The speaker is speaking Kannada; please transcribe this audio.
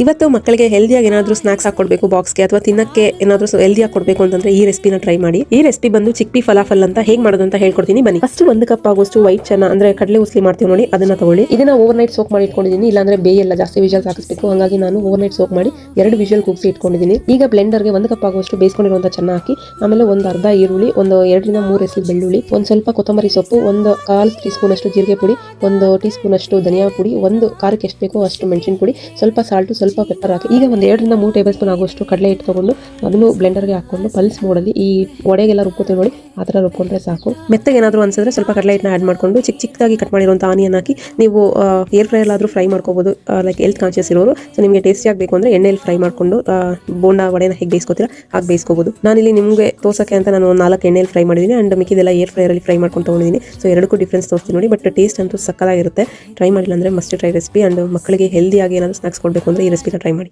ಇವತ್ತು ಮಕ್ಕಳಿಗೆ ಹೆಲ್ದಿಯಾಗಿ ಏನಾದರೂ ಸ್ನಾಕ್ಸ್ ಹಾಕೊಡ್ಬೇಕು ಬಾಕ್ಸ್ಗೆ ಅಥವಾ ತಿನ್ನಕ್ಕೆ ಏನಾದರೂ ಹೆಲ್ದಿಯಾಗಿ ಕೊಡಬೇಕು ಅಂತಂದ್ರೆ ಈ ರೆಸಿಪಿನ ಟ್ರೈ ಮಾಡಿ. ಈ ರೆಸಿಪಿ ಬಂದು ಚಿಕ್ಪಿ ಫಲಾಫಲ್ ಅಂತ ಹೇಗೆ ಮಾಡೋದು ಅಂತ ಹೇಳ್ಕೊಡ್ತೀನಿ ಬನ್ನಿ. ಫಸ್ಟ್ 1 ಕಪ್ ಆಗೋಷ್ಟು ವೈಟ್ ಚೆನ್ನ ಅಂದ್ರೆ ಕಡಲೆ ಉಸ್ಲಿ ಮಾಡ್ತೀವಿ ನೋಡಿ, ಅದನ್ನ ತಗೊಳ್ಳಿ. ಇದನ್ನ ಓವರ್ ನೈಟ್ ಸೋಕ್ ಮಾಡಿ ಇಟ್ಕೊಂಡಿದ್ದೀನಿ, ಇಲ್ಲಾಂದ್ರೆ ಬೇಯಲ್ಲ, ಜಾಸ್ತಿ ವಿಷಲ್ಸ್ ಹಾಕಿಸ್ಬೇಕು. ಹಾಗಾಗಿ ನಾನು ಓವರ್ ನೈಟ್ ಸೋಕ್ ಮಾಡಿ 2 ವಿಷಲ್ ಕೂಗಿಸಿ ಇಟ್ಕೊಂಡಿದ್ದೀನಿ. ಈಗ ಬ್ಲೆಂಡರ್ಗೆ 1 ಕಪ್ ಆಗೋಷ್ಟು ಬೇಯಿಸ್ಕೊಂಡಿರುವಂತ ಚೆನ್ನ ಹಾಕಿ, ಆಮೇಲೆ ಒಂದು ಅರ್ಧ ಈರುಳ್ಳಿ, ಒಂದು 2 ರಿಂದ 3 ಎಸಳು ಬೆಳ್ಳುಳ್ಳಿ, ಒಂದು ಸ್ವಲ್ಪ ಕೊತ್ತಂಬರಿ ಸೊಪ್ಪು, ಒಂದು 1/4 ಟೀ ಸ್ಪೂನ್ ಅಷ್ಟು ಜೀರಿಗೆ ಪುಡಿ, 1 ಟೀ ಸ್ಪೂನ್ ಅಷ್ಟು ಧನಿಯಾ ಪುಡಿ, ಒಂದು ಖಾರಕ್ಕೆ ಎಷ್ಟು ಬೇಕೋ ಅಷ್ಟು ಮೆಣಸಿನ ಪುಡಿ, ಸ್ವಲ್ಪ ಸಾಲ್ಟ್, ಸ್ವಲ್ಪ ಪೆಪ್ಪರ್ ಹಾಕಿ. ಈಗ ಒಂದು 2 ರಿಂದ 3 ಟೇಬಲ್ ಸ್ಪೂನ್ ಆಗೋಷ್ಟು ಕಡಲೆ ಹಿಟ್ಟು ತಗೊಂಡು ಅದನ್ನು ಬ್ಲೆಂಡರ್ಗೆ ಹಾಕೊಂಡು ಪಲ್ಸ್ ಮೋಡಲ್ಲಿ ಈ ಒಡೆಗೆಲ್ಲ ರುಬ್ಕೋತೀವಿ ನೋಡಿ, ಆ ಥರ ರುಬ್ಕೊಂಡ್ರೆ ಸಾಕು. ಮೆತ್ತಗೆ ಏನಾದರೂ ಅನ್ಸಿದ್ರೆ ಸ್ವಲ್ಪ ಕಡಲೆ ಹಿಟ್ಟನ್ನ ಆ್ಯಡ್ ಮಾಡ್ಕೊಂಡು ಚಿಕ್ಕದಾಗಿ ಕಟ್ ಮಾಡಿರುವಂಥ ಆನಿಯನ್ ಹಾಕಿ ನೀವು ಏರ್ ಫ್ರೈಯರ್ ಆದರೂ ಫ್ರೈ ಮಾಡ್ಕೋಬಹುದು. ಲೈಕ್ ಹೆಲ್ತ್ ಕಾನ್ಶಿಯಸ್ ಇರೋರು, ಸೊ ನಿಮಗೆ ಟೇಸ್ಟಿ ಆಗಬೇಕು ಅಂದರೆ ಎಣ್ಣೆಯಲ್ಲಿ ಫ್ರೈ ಮಾಡಿಕೊಂಡು ಬೋಂಡಾ ವಡೆನ ಹೇಗೆ ಬೇಯಿಸ್ಕೋತೀರಾ ಹಾಗೆ ಬೇಯಿಸ್ಕೋಬಹುದು. ನಾನಿಲ್ಲಿ ನಿಮಗೆ ತೋರ್ಸೋಕ್ಕೆ ಅಂತ ನಾನು 4 ಎಣ್ಣೆಯಲ್ಲಿ ಫ್ರೈ ಮಾಡಿದ್ದೀನಿ ಅಂಡ್ ಮಿಕ್ಕಿದೆಲ್ಲ ಏರ್ ಫ್ರೈಯರಲ್ಲಿ ಫ್ರೈ ಮಾಡ್ಕೊಂಡು ತೊಗೊಂಡಿದ್ದೀನಿ. ಸೊ ಎರಡಕ್ಕೂ ಡಿಫ್ರೆನ್ಸ್ ತೋರಿಸ್ತೀನಿ ನೋಡಿ, ಬಟ್ ಟೇಸ್ಟ್ ಅಂತೂ ಸಕ್ಕತ್ತಾಗಿರುತ್ತೆ. ಟ್ರೈ ಮಾಡಿಲ್ಲ ಅಂದರೆ ಮಸ್ಟ್ ಟ್ರೈ ರೆಸಿಪಿ. ಅಂಡ್ ಮಕ್ಕಳಿಗೆ ಹೆಲ್ದಿಯಾಗಿ ಏನಾದರೂ ಸ್ನಾಕ್ಸ್ ಕೊಡಬೇಕು ಅಂದರೆ ಈ ರೆಸಿಪಿನ ಟ್ರೈ ಮಾಡಿ.